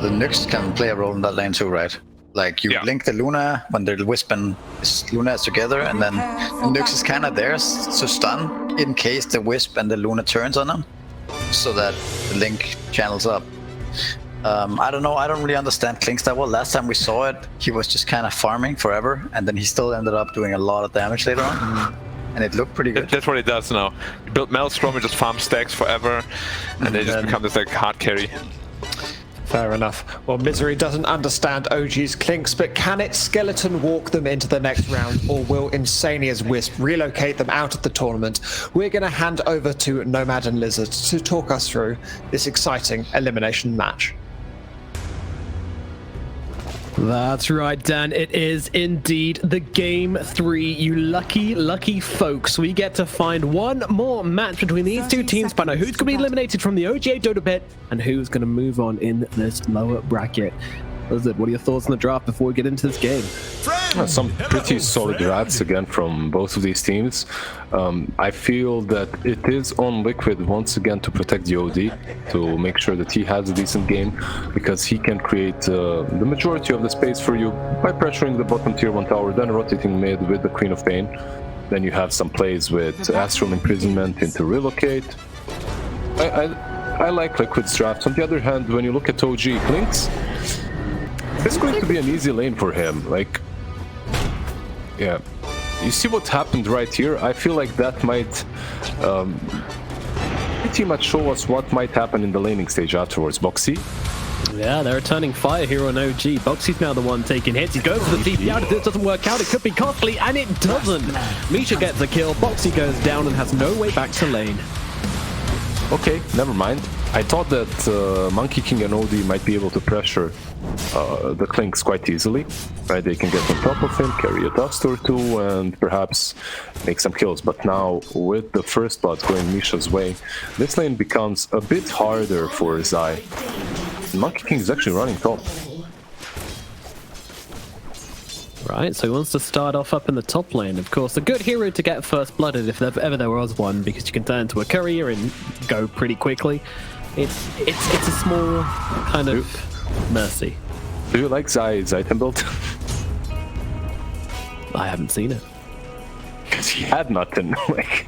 the Nyx can play a role in that lane too, right? Like, you link the Luna when the Wisp and Luna is together, and then the Nyx is kind of there to stun in case the Wisp and the Luna turns on them, so that the link channels up. I don't know, I don't really understand Klink's that well. Last time we saw it, he was just kind of farming forever, and then he still ended up doing a lot of damage later on. And it looked pretty good. That's what he does now. You build Maelstrom and just farm stacks forever, and they just become this like hard carry. Fair enough. Well, Misery doesn't understand OG's Klinks, but can it skeleton walk them into the next round, or will Insania's Wisp relocate them out of the tournament? We're going to hand over to Nomad and Lizard to talk us through this exciting elimination match. That's right, Dan. It is indeed the Game 3. You lucky, lucky folks. We get to find one more match between these two teams, find out who's going to be eliminated from the OGA Dota pit and who's going to move on in this lower bracket. Lizard, what are your thoughts on the draft before we get into this game? Some pretty solid drafts again from both of these teams. I feel that it is on Liquid once again to protect the OD, to make sure that he has a decent game, because he can create the majority of the space for you by pressuring the bottom tier 1 tower, then rotating mid with the Queen of Pain. Then you have some plays with Astral Imprisonment into Relocate. I like Liquid's draft. On the other hand, when you look at OG Klinks, it's going to be an easy lane for him. Like, yeah, you see what happened right here? I feel like that might pretty much show us what might happen in the laning stage afterwards. Boxy? Yeah, they're returning fire here on OG. Boxy's now the one taking hits. He goes for the TP out. If this doesn't work out, it could be costly, and it doesn't. Misha gets a kill. Boxy goes down and has no way back to lane. Okay, never mind. I thought that Monkey King and OD might be able to pressure the Klinks quite easily. Right, they can get on top of him, carry a dust or two, and perhaps make some kills. But now, with the first blood going Misha's way, this lane becomes a bit harder for Zai. Monkey King is actually running top. Right, so he wants to start off up in the top lane. Of course, a good hero to get first blooded if ever there was one, because you can turn into a courier and go pretty quickly. It's a small kind of mercy. Do you like Zai's item build? I haven't seen it. Because he had nothing. Like,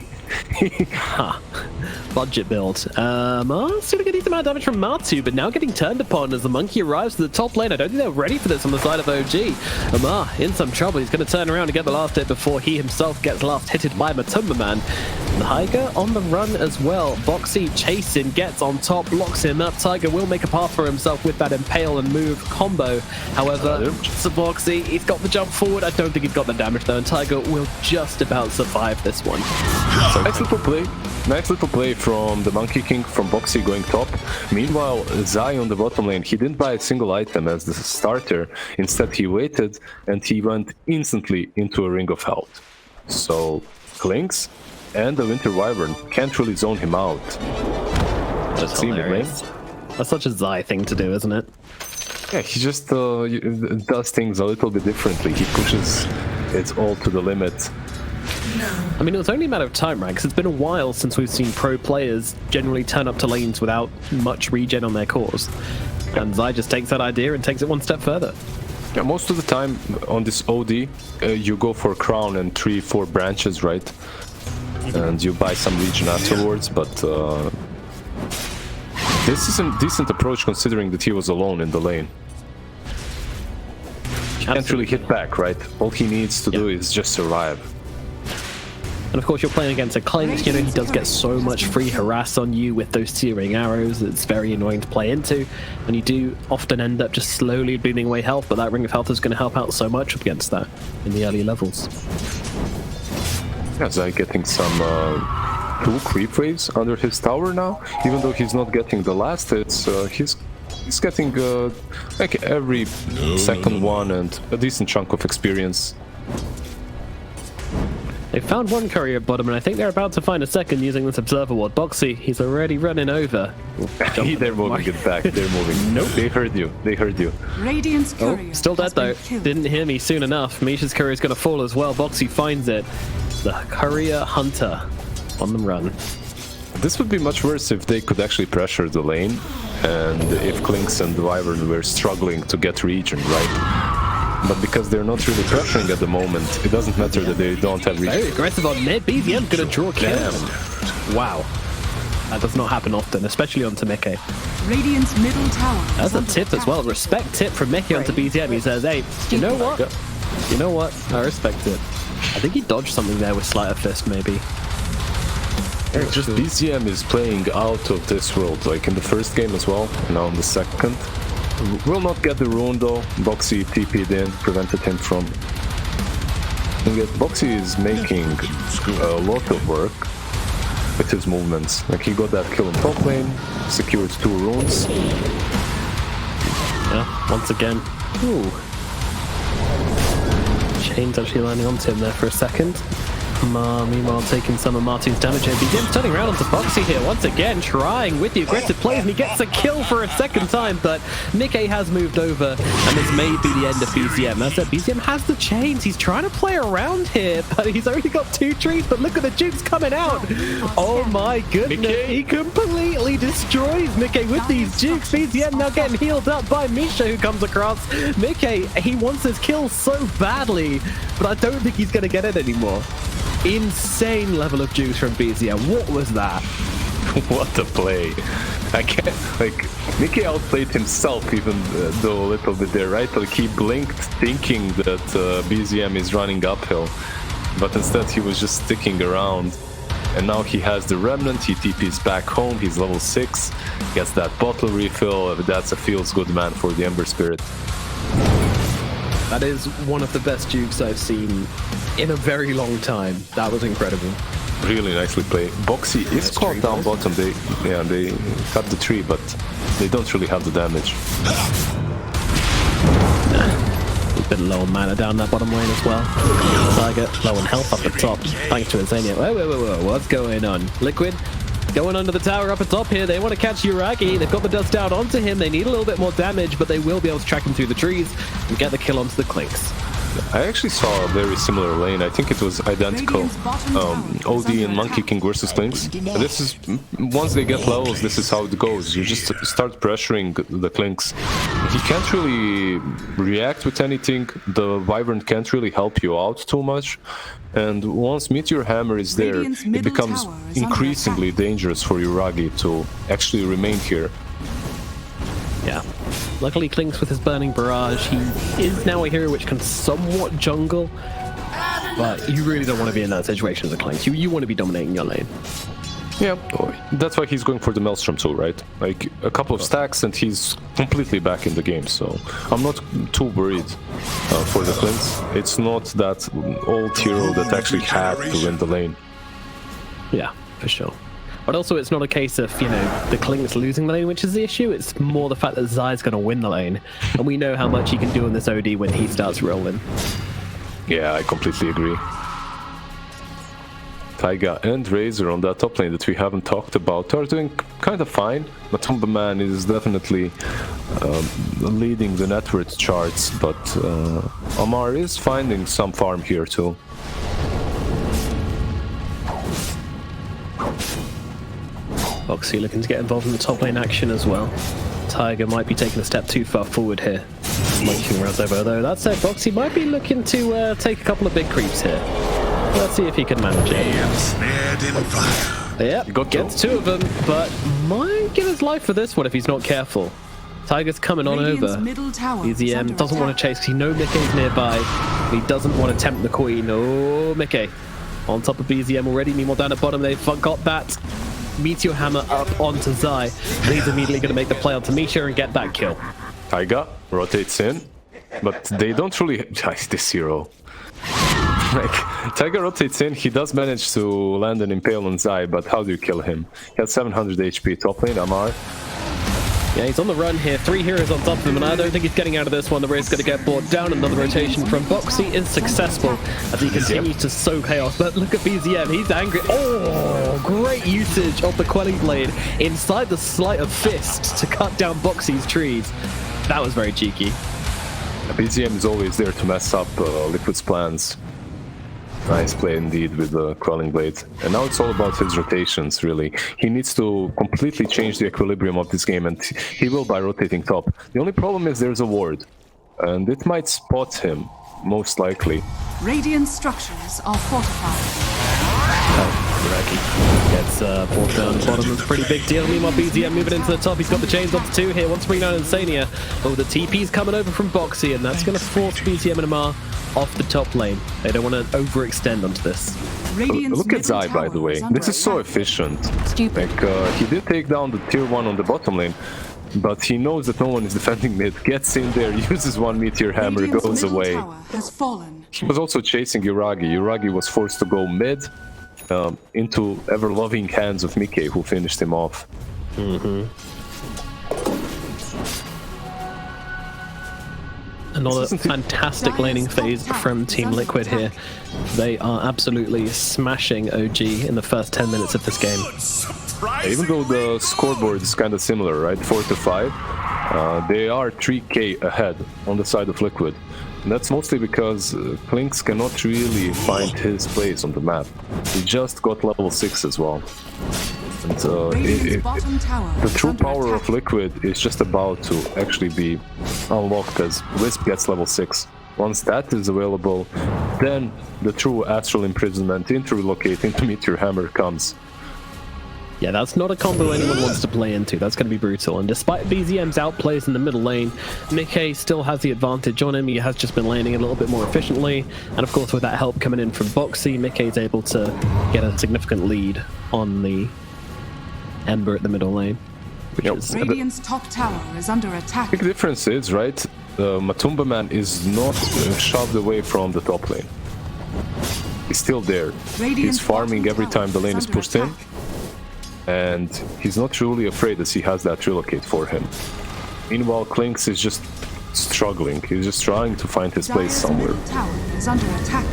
budget build. Still getting a decent amount of damage from Matu, but now getting turned upon as the monkey arrives to the top lane. I don't think they're ready for this on the side of OG. Amar in some trouble. He's going to turn around and get the last hit before he himself gets last hitted by Matumba Man. The Tiger on the run as well. Boxy chasing, gets on top, locks him up. Tiger will make a path for himself with that impale and move combo. However, so Boxy, he's got the jump forward. I don't think he's got the damage though, and Tiger will just about survive this one. So nice little play. Nice little play from the Monkey King, from Boxy going top. Meanwhile, Zai on the bottom lane, he didn't buy a single item as the starter. Instead, he waited and he went instantly into a Ring of Health. So, Klinks and the Winter Wyvern can't really zone him out. That's hilarious. That's such a Zai thing to do, isn't it? Yeah, he just does things a little bit differently. He pushes it all to the limit. I mean, it was only a matter of time, right? Because it's been a while since we've seen pro players generally turn up to lanes without much regen on their cores. And Zai just takes that idea and takes it one step further. Yeah, most of the time on this OD, you go for crown and 3-4 branches, right? And you buy some regen afterwards, but this is a decent approach considering that he was alone in the lane. He can't really hit back, right? All he needs to do is just survive. And of course, you're playing against a Klinks, you know, he does get so much free harass on you with those searing arrows. It's very annoying to play into, and you do often end up just slowly bleeding away health, but that Ring of Health is going to help out so much against that in the early levels. Yeah, Zai getting some 2 creep waves under his tower now, even though he's not getting the last hits, he's getting like every second one and a decent chunk of experience. They found one courier at bottom, and I think they're about to find a second using this observer ward. Boxy, he's already running over. They're moving it back. They're moving. Nope. They heard you. They heard you. Radiant's courier still dead though. Didn't hear me soon enough. Misha's courier is going to fall as well. Boxy finds it. The courier hunter on the run. This would be much worse if they could actually pressure the lane and if Klinks and Wyvern were struggling to get region, right? But because they're not really pressuring at the moment, it doesn't matter that they don't have region. Very aggressive on mid. BZM gonna draw kills. Wow. That does not happen often, especially onto Mickey. Radiant's middle tower. That's a tip as well. Respect tip from Mickey onto BZM. He says, hey, you know what? You know what? I respect it. I think he dodged something there with Sleight of Fist, maybe. Just BZM is playing out of this world, like in the first game as well, now in the second. Will not get the rune though. Boxy TP'd in, prevented him from. And yet Boxy is making a lot of work with his movements. Like he got that kill in top lane, secured 2 runes. Yeah, once again. Ooh. Chain's actually landing onto him there for a second. Meanwhile taking some of Martin's damage here. Begins turning around onto Boxy here once again, trying with the aggressive plays, and he gets a kill for a second time, but Mickey has moved over, and this may be the end of BZM. As I said, BZM has the chains. He's trying to play around here, but he's only got 2 trees, but look at the jukes coming out. Oh my goodness, Mickey. He completely destroys Mickey with these jukes. BZM now getting healed up by Misha, who comes across. Mickey, he wants his kill so badly, but I don't think he's going to get it anymore. Insane level of juice from BZM. What was that? What a play. I can't, like, Mickey outplayed himself even though a little bit there, right? Like he blinked thinking that BZM is running uphill, but instead he was just sticking around. And now he has the Remnant, he TP's back home, he's level 6, gets that bottle refill. That's a feels good man for the Ember Spirit. That is one of the best jukes I've seen in a very long time. That was incredible. Really nicely played. Boxy is caught down bottom. They cut the tree, but they don't really have the damage. A bit low on mana down that bottom lane as well. Tiger low on health up at top, thanks to Azania. Whoa, what's going on? Liquid going under the tower up at top here. They want to catch Uragi. They've got the dust down onto him. They need a little bit more damage, but they will be able to track him through the trees and get the kill onto the Klinks. I actually saw a very similar lane. I think it was identical. OD and Monkey King versus Klinks. This is, once they get levels, this is how it goes. You just start pressuring the Klinks. He can't really react with anything. The Wyvern can't really help you out too much. And once Meteor Hammer is there, it becomes increasingly dangerous for Uragi to actually remain here. Yeah. Luckily, Klinks with his Burning Barrage, he is now a hero which can somewhat jungle, but you really don't want to be in that situation as a Klinks. You want to be dominating your lane. Yeah, that's why he's going for the Maelstrom too, right? Like a couple of stacks and he's completely back in the game, so I'm not too worried for the Klinks. It's not that old hero that actually had to win the lane. Yeah, for sure. But also, it's not a case of, you know, the Klinks losing the lane, which is the issue. It's more the fact that Zai's going to win the lane. And we know how much he can do on this OD when he starts rolling. Yeah, I completely agree. Taiga and Razor on that top lane that we haven't talked about are doing kind of fine. But Tombaman is definitely leading the net worth charts. But Amar is finding some farm here too. Boxy looking to get involved in the top lane action as well. Tiger might be taking a step too far forward here. Monkey runs over though. That said, Boxy might be looking to take a couple of big creeps here. Let's see if he can manage it. Yep, gets 2 of them, but might give his life for this one if he's not careful. Tiger's coming on over. BZM doesn't want to chase because he knows Mickey's nearby. He doesn't want to tempt the queen. Oh, Mickey on top of BZM already. Meanwhile, down at bottom, they've got that Meteor Hammer up onto Zai. And he's immediately going to make the play onto Misha and get that kill. Taiga rotates in, but they don't really... this hero. Like, Taiga rotates in, he does manage to land an Impale on Zai, but how do you kill him? He has 700 HP top lane, Amar. Yeah, he's on the run here. 3 heroes on top of him, and I don't think he's getting out of this one. The raid's going to get brought down. Another rotation from Boxy is successful as he continues to sow chaos. But look at BZM. He's angry. Oh, great usage of the Quelling Blade inside the Sleight of Fist to cut down Boxy's trees. That was very cheeky. BZM is always there to mess up Liquid's plans. Nice play indeed with the Quelling Blade. And now it's all about his rotations, really. He needs to completely change the equilibrium of this game, and he will by rotating top. The only problem is there's a ward, and it might spot him, most likely. Radiant structures are fortified. Gets brought down the bottom. That's a pretty big deal. Meanwhile, BZM moving into the top. He's got the chains onto 2 here. Wants to bring down Insania. Oh, the TP's coming over from Boxy, and that's going to force BZM and Amar off the top lane. They don't want to overextend onto this. Look at Zai, by the way. This is so efficient. Stupid. Like, he did take down the tier 1 on the bottom lane, but he knows that no one is defending mid. Gets in there, uses one meteor hammer, goes away. He was also chasing Yuragi. Yuragi was forced to go mid into ever-loving hands of Mickey, who finished him off. Another fantastic laning phase from Team Liquid here. They are absolutely smashing OG in the first 10 minutes of this game. Even though the scoreboard is kind of similar, right? 4-5, they are 3k ahead on the side of Liquid. And that's mostly because Klinks cannot really find his place on the map. He just got level 6 as well. And the true power of Liquid is just about to actually be unlocked as Wisp gets level 6. Once that is available, then the true Astral Imprisonment into Relocate into Meteor Hammer comes. Yeah, that's not a combo anyone wants to play into. That's going to be brutal. And despite BZM's outplays in the middle lane, Mickey still has the advantage on him. He has just been laning a little bit more efficiently. And of course, with that help coming in from Boxy, Mickey's able to get a significant lead on the Ember at the middle lane. Radiant's top tower is under attack. The big difference is, right, Matumba Man is not shoved away from the top lane. He's still there. He's farming every time the lane is pushed in. And he's not truly afraid as he has that relocate for him. Meanwhile, Klinks is just struggling. He's just trying to find his place somewhere. Tower is under attack.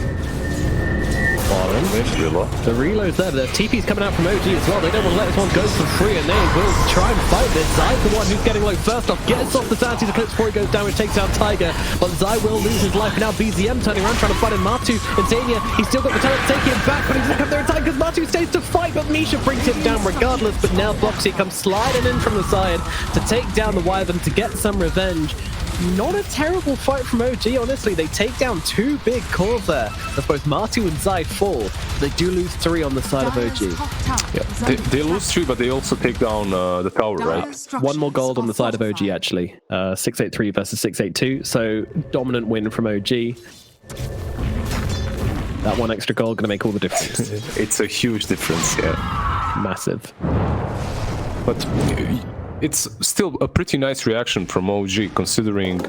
The reload's there, the TP's coming out from OG as well. They don't want to let this one go for free, and they will try and fight this. Zai's the one who's getting low first off, gets off the Santi's Eclipse before he goes down, which takes out Tiger. But Zai will lose his life. Now BZM turning around, trying to fight in Matu. Insania, he's still got the talent to take him back, but he's going to come there in time because Matu stays to fight, but Misha brings him down regardless. But now Boxy comes sliding in from the side to take down the Wyvern to get some revenge. Not a terrible fight from OG, honestly. They take down 2 big cores there. As both Matu and Zai fall. They do lose 3 on the side of OG. Yeah. They lose 3, but they also take down the tower, right? 1 more gold on the side of OG, actually. 683 versus 682. So, dominant win from OG. That 1 extra gold going to make all the difference. It's a huge difference, yeah. Massive. But it's still a pretty nice reaction from OG, considering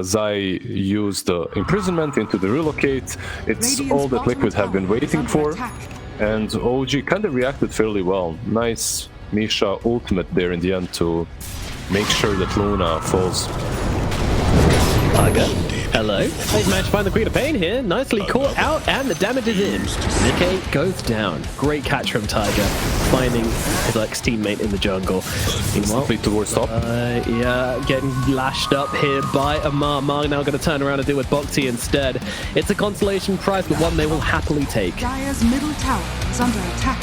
Zai used the imprisonment into the relocate. It's all that Liquid have been waiting for, and OG kind of reacted fairly well. Nice Misha ultimate there in the end to make sure that Luna falls. Tiger, hello. They've managed to find the Queen of Pain here. Nicely caught out, and the damage is in. Nikkei goes down. Great catch from Tiger, finding his ex-teammate in the jungle. Meanwhile, towards top. Yeah, getting lashed up here by Amar. Amar now going to turn around and deal with Boxy instead. It's a consolation prize, but one they will happily take. Dire's middle tower is under attack.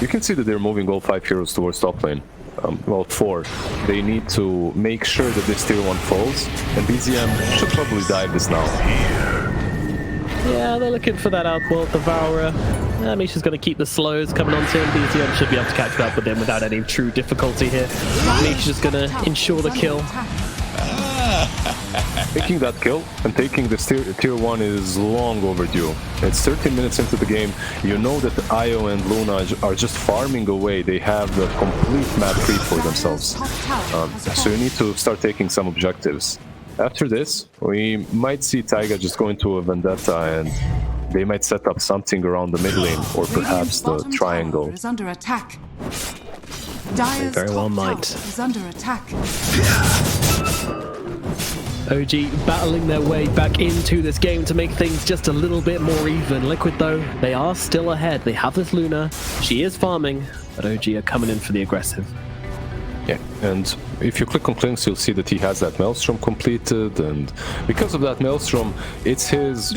You can see that they're moving all 5 heroes towards top lane. Well, 4. They need to make sure that this tier 1 falls, and BZM should probably dive this now. Yeah, they're looking for that Outworld Devourer. Misha's going to keep the slows coming onto him. BZM should be able to catch up with him without any true difficulty here. Misha's going to ensure the kill. Taking that kill and taking this tier 1 is long overdue. It's 13 minutes into the game. You know that Io and Luna are just farming away. They have the complete map free for themselves. So you need to start taking some objectives. After this, we might see Taiga just go into a Vendetta, and they might set up something around the mid lane, or perhaps the triangle. They very well might. OG battling their way back into this game to make things just a little bit more even. Liquid, though, they are still ahead. They have this Luna. She is farming, but OG are coming in for the aggressive. Yeah, and if you click on Clinks, you'll see that he has that Maelstrom completed, and because of that Maelstrom, it's his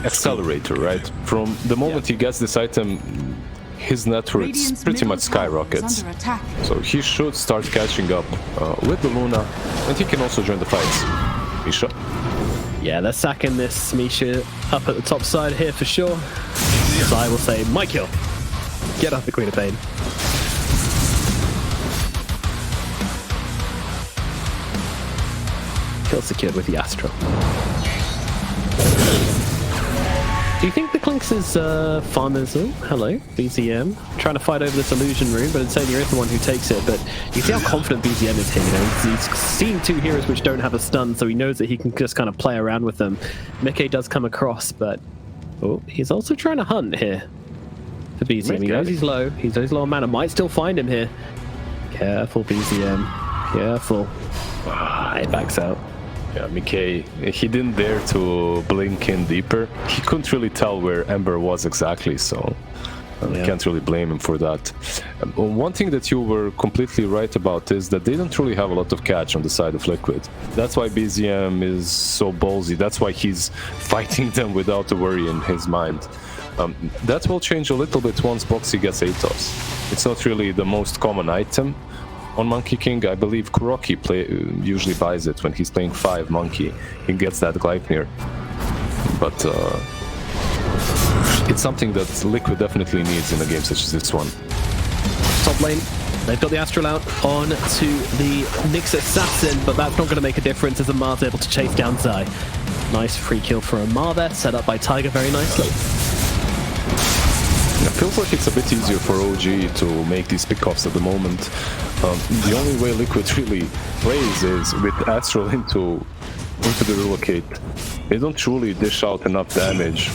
accelerator, right? From the moment he gets this item, his net worth Radiant's pretty middle much tower is skyrockets. under attack. So he should start catching up with the Luna, and he can also join the fights. Misha. Yeah, they're sacking this Misha up at the top side here for sure. So I will say, my kill. Get up the Queen of Pain. Kill secured with the Astral. Do you think the Clinks is farmers? Oh, hello, BZM. Trying to fight over this illusion rune, but Insania is the one who takes it. But you see how confident BZM is here. You know, he's seen two heroes which don't have a stun, so he knows that he can just kind of play around with them. Mickey does come across, but he's also trying to hunt here for BZM. He knows he's low. He knows he's low on mana. Might still find him here. Careful, BZM. Careful. It backs out. Yeah, Mickey, he didn't dare to blink in deeper. He couldn't really tell where Ember was exactly, so can't really blame him for that. One thing that you were completely right about is that they don't really have a lot of catch on the side of Liquid. That's why BZM is so ballsy. That's why he's fighting them without a worry in his mind. That will change a little bit once Boxy gets Atos. It's not really the most common item on Monkey King. I believe Kuroki usually buys it when he's playing 5 Monkey. He gets that Gleipnir. But it's something that Liquid definitely needs in a game such as this one. Top lane, they've got the Astral out on to the Nyx Assassin, but that's not going to make a difference as Amar's able to chase down Zai. Nice free kill for Amar there, set up by Tiger very nicely. It feels like it's a bit easier for OG to make these pickoffs at the moment. The only way Liquid really plays is with Astral into the relocate. They don't truly dish out enough damage,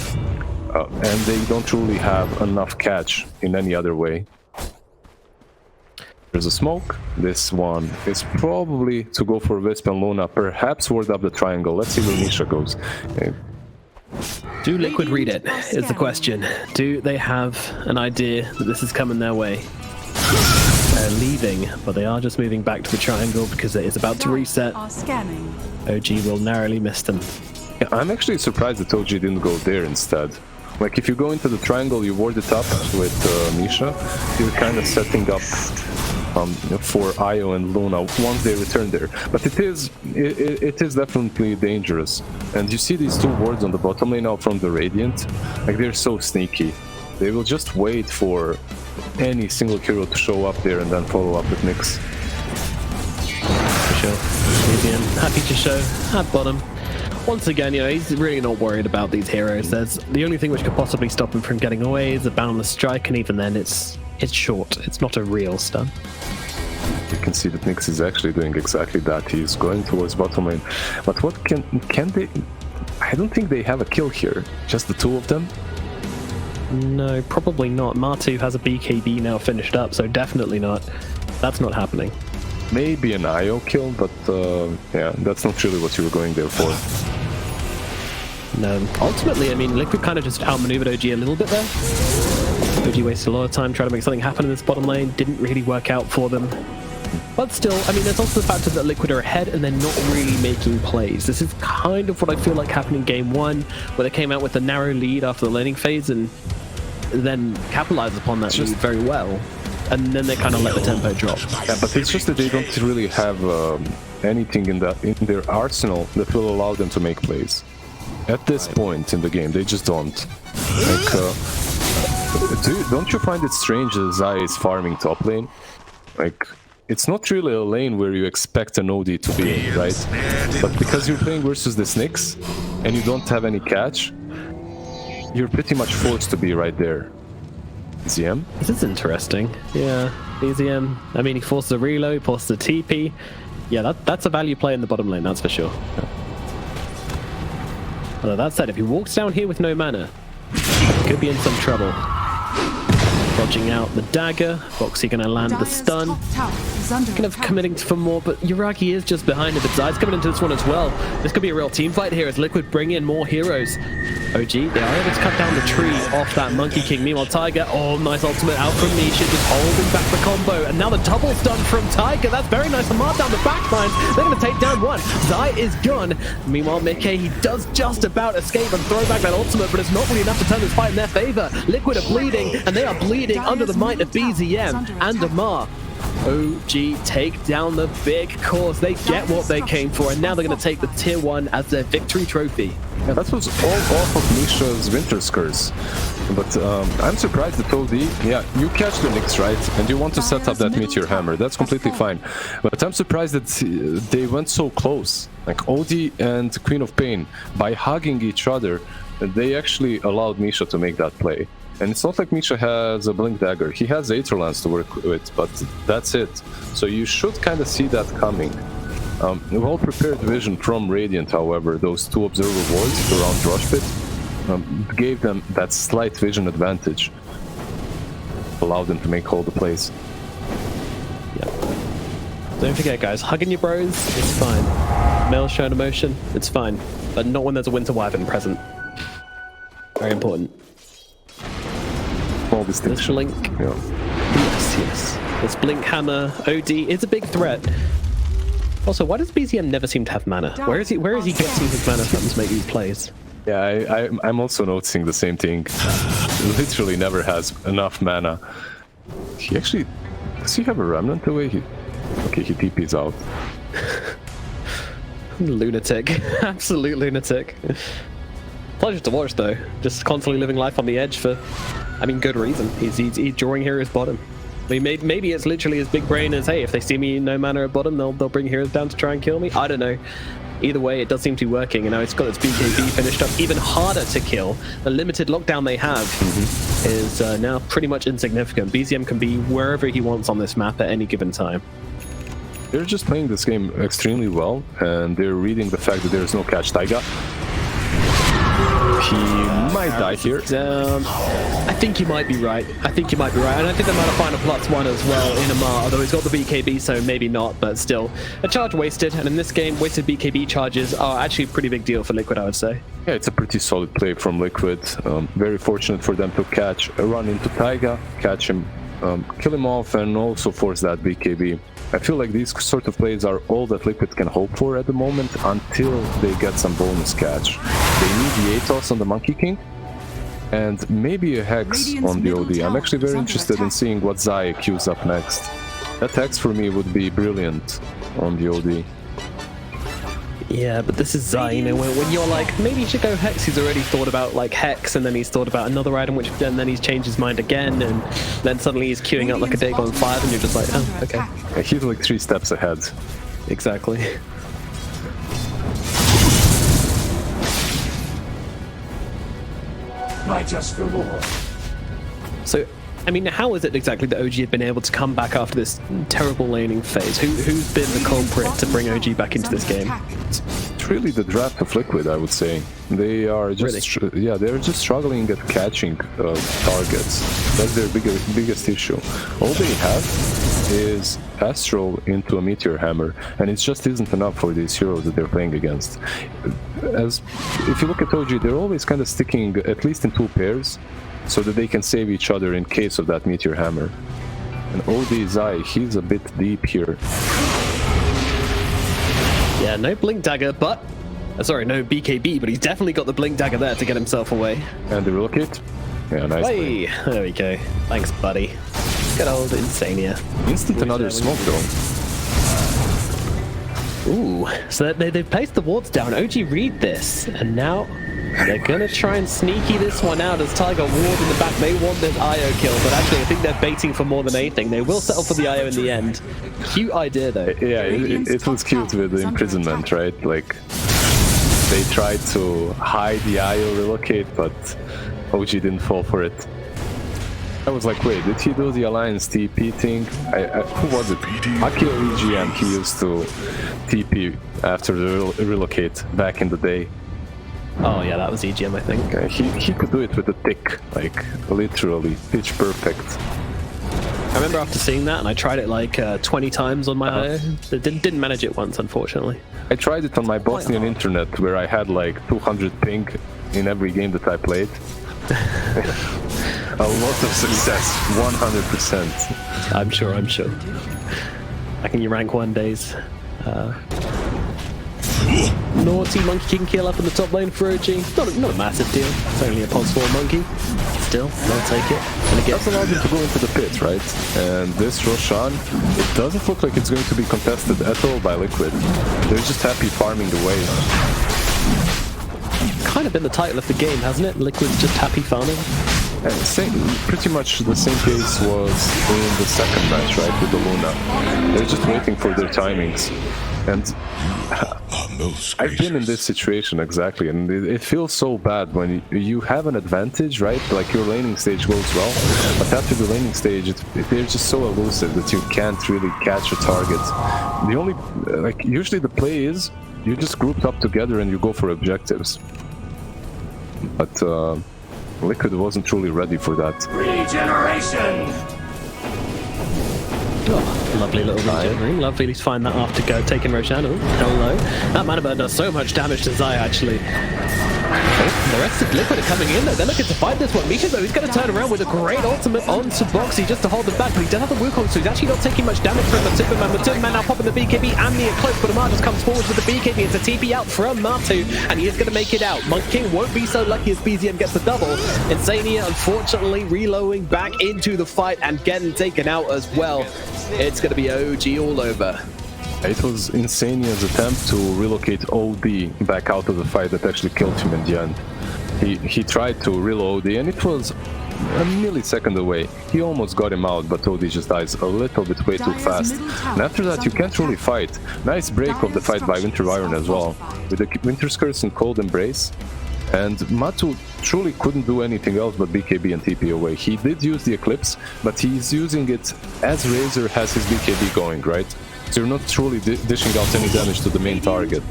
and they don't truly have enough catch in any other way. There's a smoke. This one is probably to go for Wisp and Luna, perhaps ward up the triangle. Let's see where Nisha goes. Okay. Do Liquid read it, is the question. Do they have an idea that this is coming their way? They're leaving, but they are just moving back to the triangle because it is about to reset. OG will narrowly miss them. Yeah, I'm actually surprised that OG didn't go there instead. Like, if you go into the triangle, you ward it up with Nisha, you're kind of setting up for Io and Luna once they return there. But it is definitely dangerous. And you see these 2 wards on the bottom lane now from the Radiant, like they're so sneaky. They will just wait for any single hero to show up there and then follow up with Nyx. For sure. BZM happy to show at bottom. Once again, you know, he's really not worried about these heroes. There's the only thing which could possibly stop him from getting away is a boundless strike, and even then it's short. It's not a real stun. You can see that Nyx is actually doing exactly that. He's going towards bottom lane. But what can they... I don't think they have a kill here. Just the 2 of them? No, probably not. Martu has a BKB now finished up, so definitely not. That's not happening. Maybe an IO kill, but yeah, that's not really what you were going there for. No, ultimately, I mean, Liquid kind of just outmaneuvered OG a little bit there. OG wasted a lot of time trying to make something happen in this bottom lane. Didn't really work out for them. But still, I mean, there's also the factor that Liquid are ahead and they're not really making plays. This is kind of what I feel like happened in Game 1, where they came out with a narrow lead after the laning phase and then capitalized upon that lead very well. And then they kind of let the tempo drop. Yeah, but it's just that they don't really have anything in their arsenal that will allow them to make plays. At this point in the game, they just don't. Like, don't you find it strange that Zai is farming top lane? Like, it's not really a lane where you expect an OD to be in, right? But because you're playing versus the Nyx and you don't have any catch, you're pretty much forced to be right there. BZM? This is interesting. Yeah, BZM. I mean, he forces a reload, he forces a TP. Yeah, that's a value play in the bottom lane, that's for sure. Yeah. Although that said, if he walks down here with no mana, he could be in some trouble. dodging out the dagger. Foxy gonna land the Dire's stun. top tower is under Kind of attack. committing for more, but Yuragi is just behind him. But Zai's coming into this one as well. This could be a real team fight here as Liquid bring in more heroes. OG, they are able to cut down the tree off that Monkey King. Meanwhile, Tiger, oh, nice ultimate out from Nisha, just holding back the combo. And now the double stun from Tiger. That's very nice to mark down the backlines. They're going to take down one. Zai is gone. Meanwhile, Mickey, he does just about escape and throw back that ultimate, but it's not really enough to turn this fight in their favor. Liquid are bleeding, and they are bleeding under the might of BZM and Amar. OG take down the big course. They get what they came for, and now they're going to take the tier 1 as their victory trophy. Yeah, that was all off of Misha's Winter's Curse. But I'm surprised that OD, yeah, you catch the Nyx, right? And you want to set up that Meteor Hammer. That's completely fine. But I'm surprised that they went so close. Like OD and Queen of Pain, by hugging each other, they actually allowed Misha to make that play. And it's not like Misha has a Blink Dagger. He has Aetherlands to work with, but that's it. So you should kind of see that coming. Well-prepared vision from Radiant, however, those two observer wards around Rush Pit, gave them that slight vision advantage. Allowed them to make all the plays. Yeah. Don't forget, guys, hugging your bros, it's fine. Male showing emotion, it's fine. But not when there's a Winter Wyvern present. Very important. All distinction. Blink. Yeah. Yes. This Blink Hammer, OD is a big threat. Also, why does BZM never seem to have mana? Where is he getting his mana from to make these plays? Yeah, I'm also noticing the same thing. Literally never has enough mana. He actually... Does he have a Remnant away? Okay, he TP's out. Lunatic. Absolute lunatic. Pleasure to watch, though. Just constantly living life on the edge for, I mean, good reason. He's drawing heroes bottom. I mean, maybe it's literally as big brain as, hey, if they see me no mana at bottom, they'll bring heroes down to try and kill me. I don't know. Either way, it does seem to be working, and now it's got its BKB finished up, even harder to kill. The limited lockdown they have is now pretty much insignificant. BZM can be wherever he wants on this map at any given time. They're just playing this game extremely well, and they're reading the fact that there's no catch Taiga. He might die here. I think you might be right. And I think they might have found a +1 as well in Amar, although he's got the BKB, so maybe not, but still. A charge wasted, and in this game, wasted BKB charges are actually a pretty big deal for Liquid, I would say. Yeah, it's a pretty solid play from Liquid. Very fortunate for them to run into Taiga, catch him, kill him off, and also force that BKB. I feel like these sort of plays are all that Liquid can hope for at the moment until they get some bonus catch. They need the Atos on the Monkey King and maybe a Hex on the OD. I'm actually very interested in seeing what Zai queues up next. That Hex for me would be brilliant on the OD. Yeah, but this is Zai, you know, when you're like, maybe you should go Hex, he's already thought about like Hex, and then he's thought about another item, and then he's changed his mind again, and then suddenly he's queuing up like a Dagon 5, and you're just like, oh, okay. Yeah, he's like 3 steps ahead. Exactly. So, I mean, how is it exactly that OG have been able to come back after this terrible laning phase? Who's been the culprit to bring OG back into this game? It's really the draft of Liquid, I would say. They are just, yeah, they're just struggling at catching targets. That's their biggest issue. All they have is Astral into a Meteor Hammer, and it just isn't enough for these heroes that they're playing against. If you look at OG, they're always kind of sticking at least in 2 pairs, so that they can save each other in case of that Meteor Hammer. And OD Zai, he's a bit deep here. Yeah, no Blink Dagger, but... sorry, no BKB, but he's definitely got the Blink Dagger there to get himself away. And the relocate. Yeah, nice. Hey, there we go. Thanks, buddy. Good old Insania. Instant another smoke though. Ooh, so they've placed the wards down. OG read this, and now they're gonna try and sneaky this one out as Tiger ward in the back. They want this IO kill, but actually I think they're baiting for more than anything. They will settle for the IO in the end. Cute idea though. Yeah, it was cute with the imprisonment, right? Like, they tried to hide the IO relocate, but OG didn't fall for it. I was like, wait, did he do the Alliance TP thing? Who was it? Akio EGM, he used to TP after the relocate back in the day. Oh yeah, that was EGM, I think. He could do it with a tick, like literally pitch perfect. I remember after seeing that, and I tried it like 20 times on my own. Didn't manage it once, unfortunately. I tried it on my Bosnian internet, where I had like 200 ping in every game that I played. A lot of success, 100%. I'm sure. Back in your rank 1 days. Naughty Monkey King kill up in the top lane for OG. Not a massive deal. It's only a pulse 4 monkey. Still, they'll take it. And again, that's allowed him to go into the pit, right? And this Roshan, it doesn't look like it's going to be contested at all by Liquid. They're just happy farming away. Kind of been the title of the game, hasn't it? Liquid's just happy farming. Pretty much the same case was in the second match, right, with the Luna. They're just waiting for their timings. And I've been in this situation exactly, and it feels so bad when you have an advantage, right? Like your laning stage goes well, but after the laning stage, they're just so elusive that you can't really catch a target. The only, usually the play is you just grouped up together and you go for objectives. But Liquid wasn't truly ready for that. Regeneration! Oh, lovely little regeneration. Lovely to find that after taking Roshan. Oh, hello. That mana burn does so much damage to Zai, actually. The rest of Liquid are coming in, though. They're looking to fight this one. Misha, though, he's going to turn around with a great ultimate onto Boxy just to hold him back, but he does have the Wukong, so he's actually not taking much damage from the Superman. The Superman now popping the BKB and the Eclipse, but Amar just comes forward with the BKB. It's a TP out from Matu, and he is going to make it out. Monkey King won't be so lucky as BZM gets the double. Insania, unfortunately, reloading back into the fight and getting taken out as well. It's going to be OG all over. It was Insania's attempt to relocate OD back out of the fight that actually killed him in the end. He tried to reload OD and it was a millisecond away. He almost got him out, but OD just dies a little bit way too fast. And after that you can't really fight. Nice break of the fight by Winter Iron as well, with the Winter's Curse and Cold Embrace. And Matu truly couldn't do anything else but BKB and TP away. He did use the Eclipse, but he's using it as Razor has his BKB going, right? So you're not truly dishing out any damage to the main target.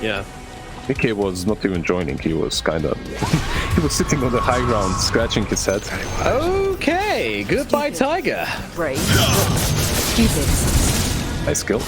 Yeah. BK was not even joining, he was kinda... he was sitting on the high ground, scratching his head. Okay, goodbye Tiger. Brave. Stupid. Nice skill.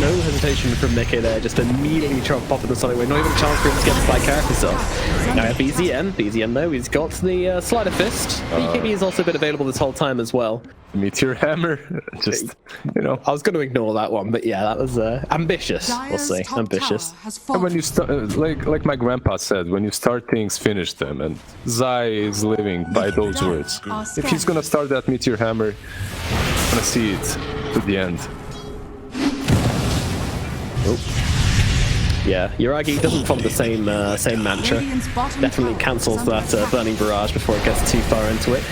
No hesitation from Mickey there, just immediately trying to pop in the solid way. Not even a chance for him to get the spike character off. Now BZM though, he's got the Slider Fist. BKB has also been available this whole time as well. Meteor Hammer, just, you know. I was going to ignore that one, but yeah, that was ambitious, we'll say, ambitious. And when you start, like my grandpa said, when you start things, finish them, and Zai is living by those words. If he's gonna start that Meteor Hammer, I'm gonna see it to the end. Oh. Yeah, Yuragi doesn't follow the same mantra. Definitely cancels that Burning Barrage before it gets too far into it.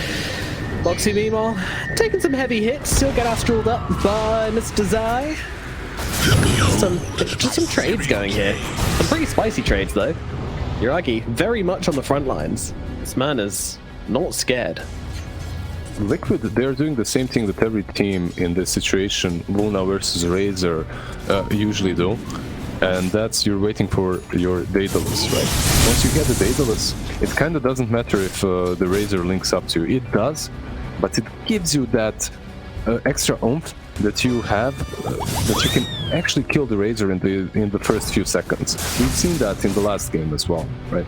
Boxy meanwhile, taking some heavy hits, still get astraled up by Mr. Zai. Just some trades going here. Some pretty spicy trades though. Yuragi very much on the front lines. This man is not scared. Liquid, they're doing the same thing that every team in this situation, Luna versus Razor, usually do. And that's you're waiting for your Daedalus, right? Once you get the Daedalus, it kind of doesn't matter if the Razor links up to you. It does, but it gives you that extra oomph that you have, that you can actually kill the Razor in the first few seconds. We've seen that in the last game as well, right?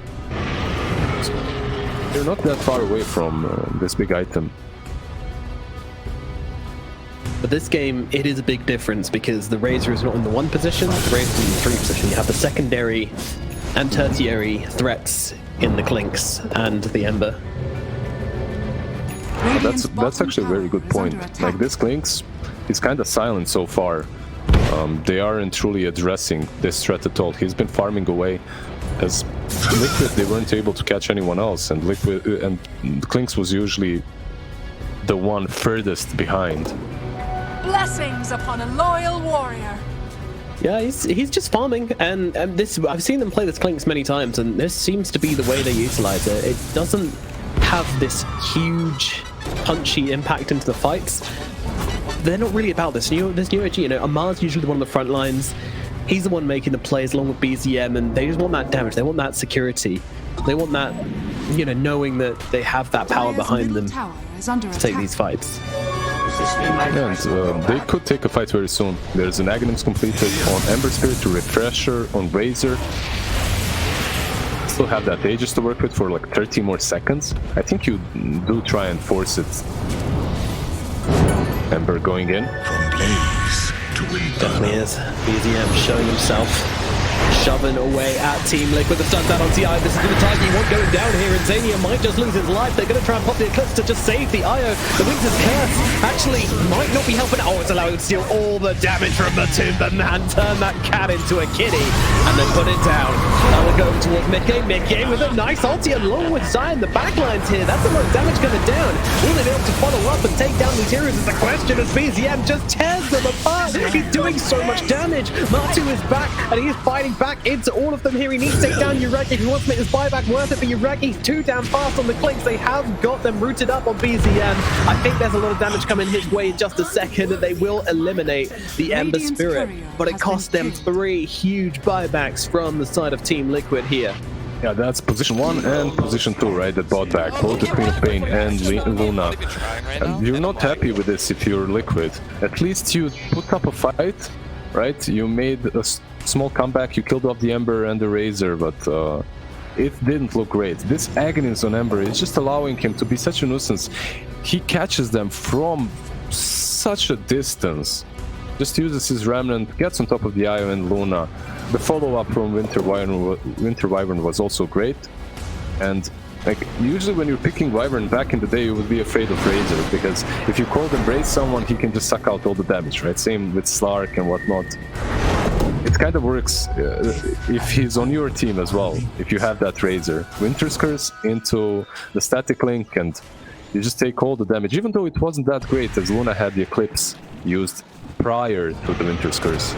So they're not that far away from this big item. But this game, it is a big difference because the Razor is not in the 1 position, the Razor is in the 3 position. You have the secondary and tertiary threats in the Clinks and the Ember. That's actually a very good point. Like this Clinks is kind of silent so far. They aren't truly addressing this threat at all. He's been farming away. As Liquid, they weren't able to catch anyone else, and Clinks was usually the one furthest behind. Blessings upon a loyal warrior. Yeah, he's just farming, and this I've seen them play this Clinks many times, and this seems to be the way they utilize it. It doesn't have this huge, punchy impact into the fights. They're not really about this. This new OG, you know, Amar's usually the one on the front lines. He's the one making the plays along with BZM, and they just want that damage. They want that security. They want that, you know, knowing that they have that power behind them to take these fights. And they could take a fight very soon. There's an Aghanims completed on Ember Spirit, to Refresher on Razor. Still have that Aegis to work with for like 30 more seconds. I think you do try and force it. Ember going in. Definitely is. BZM showing himself, shoving away at Team Liquid. The stun's out on TI. This is going to target you. One going down here. Insania might just lose his life. They're going to try and pop the Eclipse to just save the IO. The Winter's Curse actually might not be helping. Oh, it's allowing to steal all the damage from the tomb. The man turned that cat into a kitty and then put it down. Now we're going towards Mickey. Mickey with a nice ulti along with Zion. The backlines here. That's a lot of damage coming down. Will they be able to follow up and take down these heroes is the question, as BZM just tears them apart. He's doing so much damage. Matu is back and he's fighting back into all of them here. He needs to take down Ureki if he wants to make this buyback worth it, but Ureki's too damn fast on the clinks. They have got them rooted up on BZM. I think there's a lot of damage coming his way in just a second, and they will eliminate the Ember Spirit, but it cost them 3 huge buybacks from the side of Team Liquid here. Yeah, that's position 1 and position 2, right? That bought back both the Queen of Pain and Luna. And you're not happy with this if you're Liquid. At least you put up a fight, right? You made a small comeback, you killed off the Ember and the Razor, but it didn't look great. This Aghanims on Ember is just allowing him to be such a nuisance. He catches them from such a distance. Just uses his Remnant, gets on top of the IO and Luna. The follow-up from Winter Wyvern was also great. And like usually when you're picking Wyvern back in the day, you would be afraid of Razor, because if you cold embrace someone, he can just suck out all the damage, right? Same with Slark and whatnot. It kind of works if he's on your team as well, if you have that Razor. Winter's Curse into the Static Link, and you just take all the damage, even though it wasn't that great, as Luna had the Eclipse used prior to the Winter's Curse.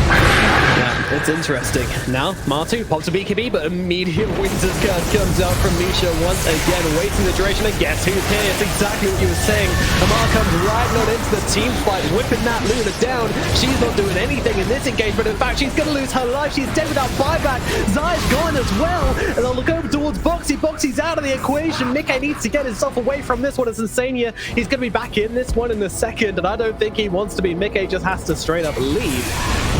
Yeah, it's interesting. Now, Matu pops a BKB, but immediate Winter's Curse comes out from Misha once again, wasting the duration, and guess who's here? It's exactly what you were saying. Amar comes right on into the team fight, whipping that Luna down. She's not doing anything in this engagement. In fact, she's going to lose her life. She's dead without buyback. Zai's gone as well, and they'll look over towards Boxy. Boxy's out of the equation. Mickey needs to get himself away from this one. It's Insania. He's going to be back in this one in a second, and I don't think he wants to be. Mickey just has to straight up leave.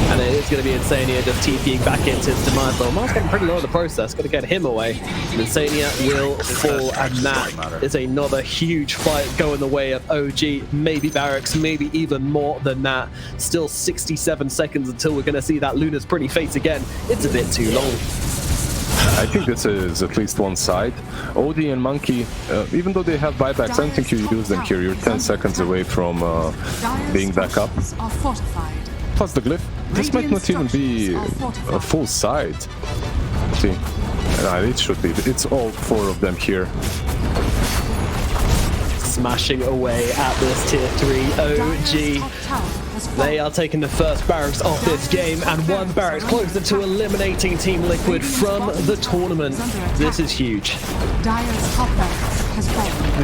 And it is going to be Insania just TPing back into his demise. So Mark's getting pretty low in the process. Going to get him away. And Insania will fall, and that is another huge fight going the way of OG. Maybe Barracks, maybe even more than that. Still 67 seconds until we're going to see that Luna's pretty face again. It's a bit too long. I think this is at least one side. OD and Monkey, even though they have buybacks, I don't think you use them here. You're 10 seconds away from being back up. Plus the glyph. This might not even be a full side. See, it should be. It's all 4 of them here. Smashing away at this tier 3 OG. They are taking the first barracks of this game, and 1 barracks closer to eliminating Team Liquid from the tournament. This is huge.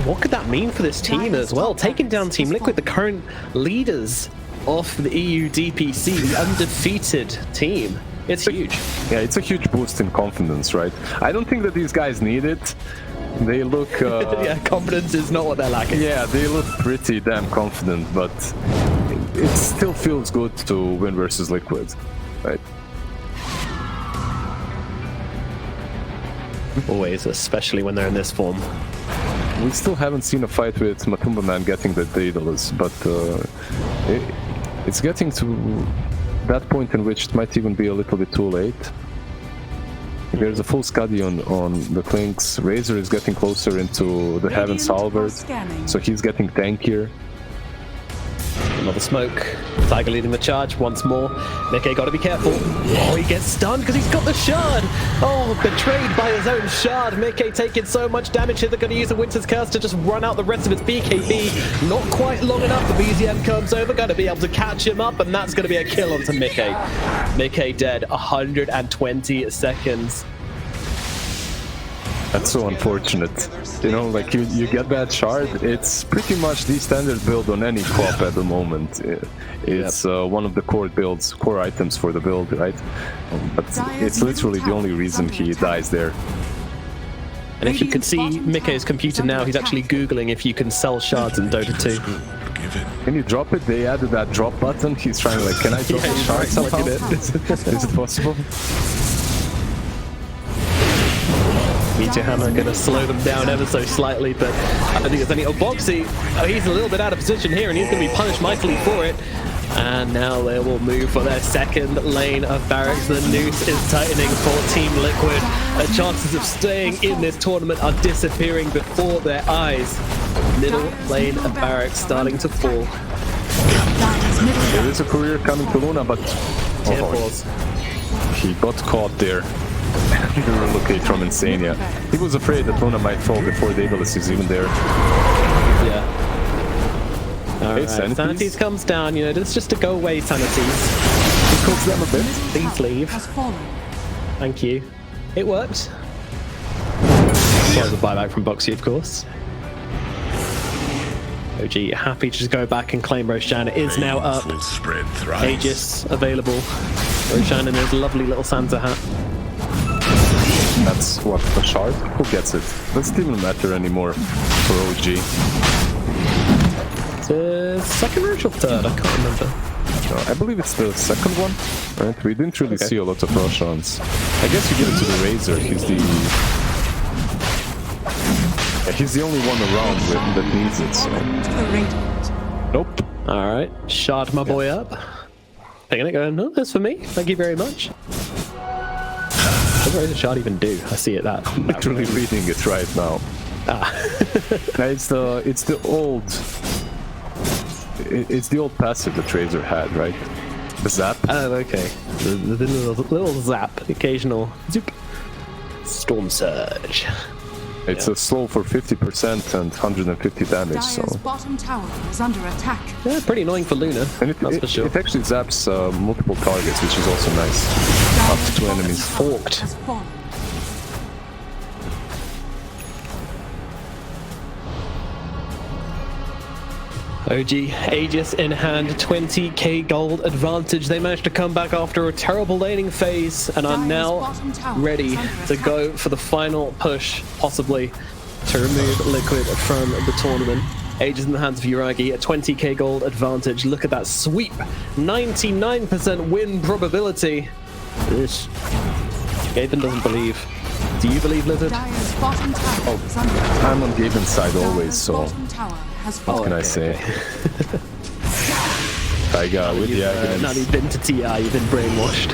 What could that mean for this team as well? Taking down Team Liquid, the current leaders of the EU DPC, the undefeated team. It's huge. Yeah, it's a huge boost in confidence, right? I don't think that these guys need it. They look... yeah, confidence is not what they're lacking. Yeah, they look pretty damn confident, but it still feels good to win versus Liquid, right? Always, especially when they're in this form. We still haven't seen a fight with Matumba Man getting the Daedalus, but it's getting to that point in which it might even be a little bit too late. There's a full Scuddy on the Clinks. Razor is getting closer into the Heaven's Halberd, so he's getting tankier. Another smoke. Tiger leading the charge once more. Mickey got to be careful. Oh, he gets stunned because he's got the shard. Oh, betrayed by his own shard. Mickey taking so much damage here. They're going to use the Winter's Curse to just run out the rest of its BKB. Not quite long enough. The BZM comes over. Going to be able to catch him up, and that's going to be a kill onto Mickey. Mickey dead. 120 seconds. That's so unfortunate. You know, like you get that shard, it's pretty much the standard build on any QOP at the moment. It's one of the core builds, core items for the build, right? But it's literally the only reason he dies there. And if you can see Mikke's computer now, he's actually Googling if you can sell shards in Dota 2. Can you drop it? They added that drop button. He's trying like, can I drop the shard somehow? Is it possible? Meteor Hammer gonna slow them down ever so slightly, but I don't think there's any. Oh, Boxy, he's a little bit out of position here, and he's gonna be punished mightily for it. And now they will move for their second lane of barracks. The noose is tightening for Team Liquid. The chances of staying in this tournament are disappearing before their eyes. Middle lane of barracks starting to fall. There is a courier coming to Luna, but he got caught there. Relocate from Insania. He was afraid that Luna might fall before Daedalus is even there. Yeah. Alright, Sanities comes down, you know, it's just to go away, Sanities. He calls them a bit. Please leave. Thank you. It worked. As well as a buyback from Boxy, of course. OG happy to just go back and claim Roshan. It is now up. Aegis available. Roshan in his lovely little Santa hat. That's what, a shard? Who gets it? Doesn't even matter anymore for OG. The second or third? I can't remember. No, I believe it's the second one, right? We didn't really see a lot of Roshans. I guess you give it to the Razor. He's the only one around that needs it, so... Nope. Alright, shard my boy up. Picking it, going, no, that's for me. Thank you very much. What does the shard even do? I see it that. I'm literally reading it right now. It's the old passive that Razor had, right? The zap. Oh, okay. The little zap, occasional zoop. Storm surge. It's a slow for 50% and 150 damage. So bottom tower is under attack. Yeah, pretty annoying for Luna. And it actually zaps multiple targets, which is also nice. Up to 2 enemies. Forked. OG, Aegis in hand, 20k gold advantage. They managed to come back after a terrible laning phase and are now ready to go for the final push, possibly, to remove Liquid from the tournament. Aegis in the hands of Yuragi, a 20k gold advantage. Look at that sweep, 99% win probability. Gaben doesn't believe. Do you believe, Lizard? I'm on Gaben's side always, so... What can I say? Taiga with the evidence. Now you've been to TR, you've been brainwashed.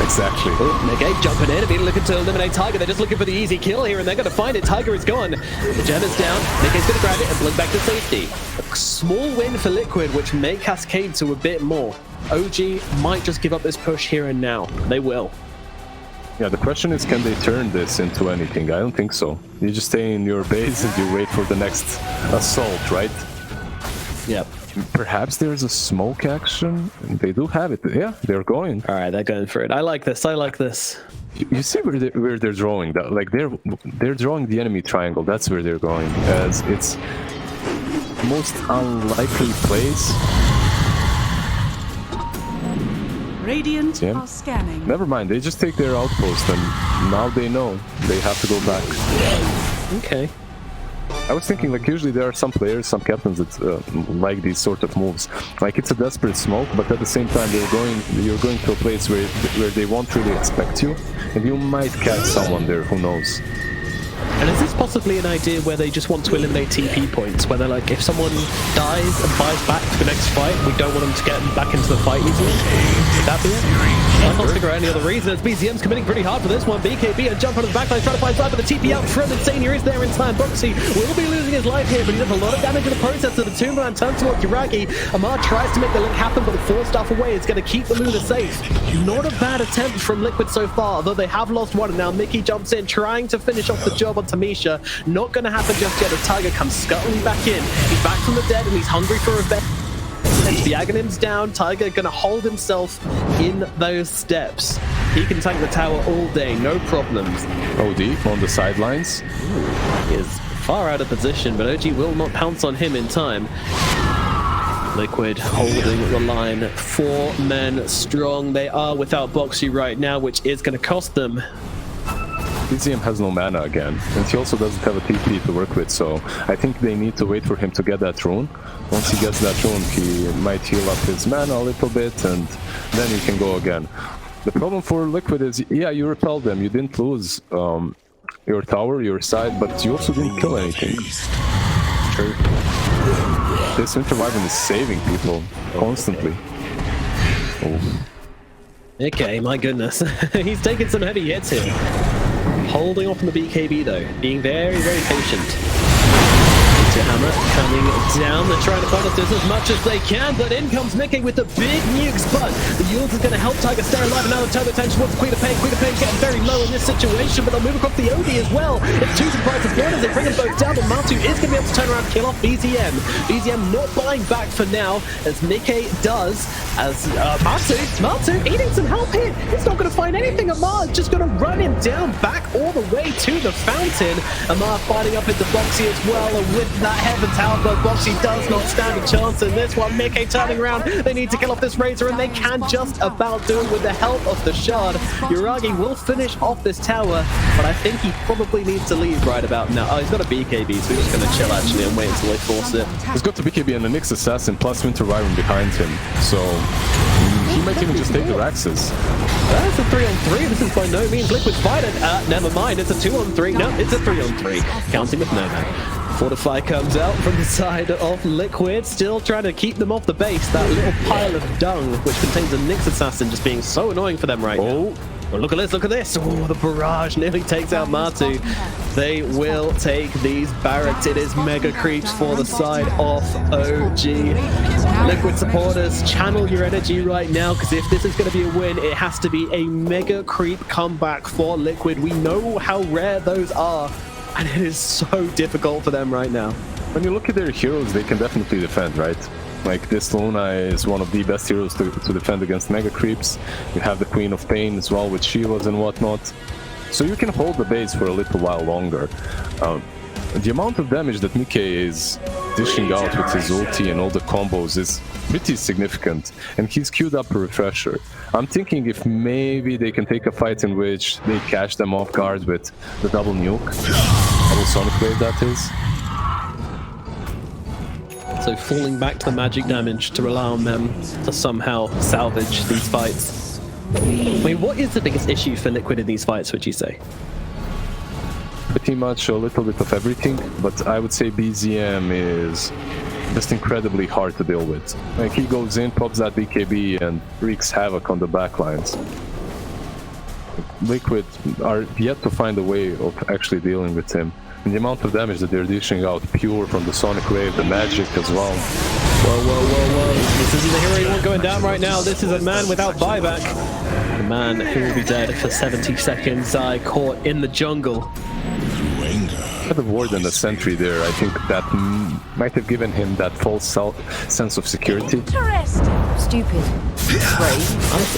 Exactly. Nick jumping in, immediately looking to eliminate Tiger. They're just looking for the easy kill here, and they're going to find it. Tiger is gone. The gem is down. Nick is going to grab it and blink back to safety. A small win for Liquid, which may cascade to a bit more. OG might just give up this push here and now. They will. Yeah, the question is, can they turn this into anything? I don't think so. You just stay in your base and you wait for the next assault, right? Yep. Perhaps there's a smoke action. They do have it. Yeah, they're going. All right, they're going for it. I like this. I like this. You see where they're drawing that? Like they're drawing the enemy triangle. That's where they're going, as it's most unlikely place. Radiant are scanning. Never mind, they just take their outpost and now they know they have to go back. Okay. I was thinking, like, usually there are some players, some captains that like these sort of moves. Like, it's a desperate smoke, but at the same time you're going to a place where they won't really expect you, and you might catch someone there, who knows. And is this possibly an idea where they just want to eliminate TP points? Where they're like, if someone dies and buys back to the next fight, we don't want them to get back into the fight easily? Would that be it? I can't figure out any other reason. As BZM's committing pretty hard for this one. BKB and jump onto the backline, trying to find side, but the TP out front. Insania is there in time. Boxy will be losing his life here, but he does a lot of damage in the process. So the two-man turns towards Yuragi. Amar tries to make the link happen, but the force stuff away is going to keep the Luna safe. Not a bad attempt from Liquid so far, although they have lost one. And now Mickey jumps in, trying to finish off the job on Tamisha. Not going to happen just yet. The Tiger comes scuttling back in. He's back from the dead, and he's hungry for revenge. The Aghanim's down. Tiger going to hold himself in those steps. He can tank the tower all day, no problems. OD on the sidelines. He is far out of position, but OG will not pounce on him in time. Liquid holding the line, 4 men strong. They are without Boxy right now, which is going to cost them. BZM has no mana again, and he also doesn't have a TP to work with, so I think they need to wait for him to get that rune. Once he gets that rune, he might heal up his mana a little bit, and then he can go again. The problem for Liquid is, yeah, you repelled them, you didn't lose your tower, your side, but you also didn't kill anything. True. This Winter Wyvern is saving people constantly. Oh. Okay, my goodness. He's taking some heavy hits here. Holding off on the BKB though, being very, very patient. Hammer coming down. They're trying to punish this as much as they can, but in comes Mickey with the big nukes. But the Yules is going to help Tiger stay alive, and now turn attention towards Queen of Pain. Queen of Pain getting very low in this situation, but they'll move across the OD as well. It's 2 surprises as they bring them both down, but Matu is going to be able to turn around and kill off BZM. BZM not buying back for now, as Mickey does, as Matu eating some help here. He's not going to find anything. Amar's just going to run him down, back all the way to the fountain. Amar fighting up into Boxy as well, and with that Heaven Tower, but Boxy does not stand a chance in this one. Mickey turning around. They need to kill off this Razor, and they can just about do it with the help of the Shard. Yuragi will finish off this tower, but I think he probably needs to leave right about now. Oh, he's got a BKB, so he's just going to chill actually and wait until they force it. He's got the BKB and the Nyx Assassin plus Winter Wyvern behind him, so he might even just take the Raxes. That's a 3-on-3. This is by no means Liquid's fighting. Never mind, it's a 2-on-3. No, it's a 3-on-3. Counting with Nomad. Fortify comes out from the side of Liquid, still trying to keep them off the base. That little pile of dung, which contains a Nyx Assassin, just being so annoying for them right now. Oh, look at this, look at this. Oh, the barrage nearly takes out Matu. They will take these barracks. It is mega creeps for the side of OG. Liquid supporters, channel your energy right now, because if this is going to be a win, it has to be a mega creep comeback for Liquid. We know how rare those are, and it is so difficult for them right now. When you look at their heroes, they can definitely defend, right? Like, this Luna is one of the best heroes to defend against mega creeps. You have the Queen of Pain as well with Shivas and whatnot. So you can hold the base for a little while longer. The amount of damage that Mickey is dishing out with his ulti and all the combos is pretty significant. And he's queued up a refresher. I'm thinking if maybe they can take a fight in which they catch them off guard with the double nuke. Double Sonic Wave, that is. So falling back to the magic damage to rely on them to somehow salvage these fights. I mean, what is the biggest issue for Liquid in these fights, would you say? Pretty much a little bit of everything, but I would say BZM is just incredibly hard to deal with. Like, he goes in, pops that BKB and wreaks havoc on the backlines. Liquid are yet to find a way of actually dealing with him. And the amount of damage that they're dishing out, pure from the Sonic Wave, the magic as well. Whoa, whoa, whoa, whoa. This isn't the hero you want going down right now. This is a man without buyback. A man who will be dead for 70 seconds. Caught in the jungle. Had the ward and the sentry there, I think that might have given him that false sense of security. Stupid.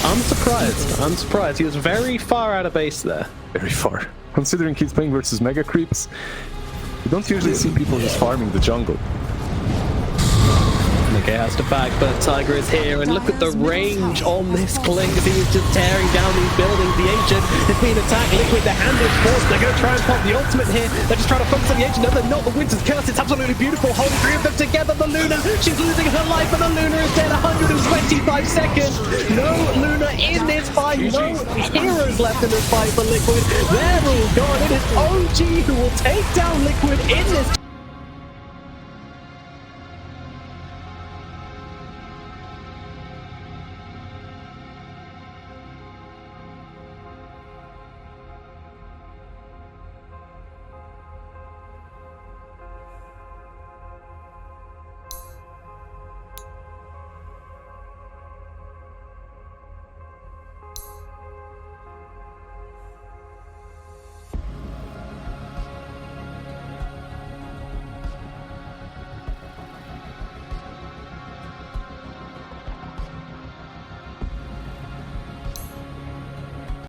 I'm surprised. I'm surprised. He was very far out of base there. Very far. Considering he's playing versus mega creeps, you don't usually see people just farming the jungle. Okay, has to back, but Tiger is here, and look at the range on this Kling as he was just tearing down these buildings. The Ancient is being attacked. Liquid, the hand is forced. They're going to try and pop the ultimate here. They're just trying to focus on the Ancient. No, they're not. The Winter's Curse. It's absolutely beautiful. Holding 3 of them together. The Luna, she's losing her life, and the Luna is dead. 125 seconds. No Luna in this fight. No heroes left in this fight for Liquid. They're all gone. It is OG who will take down Liquid in this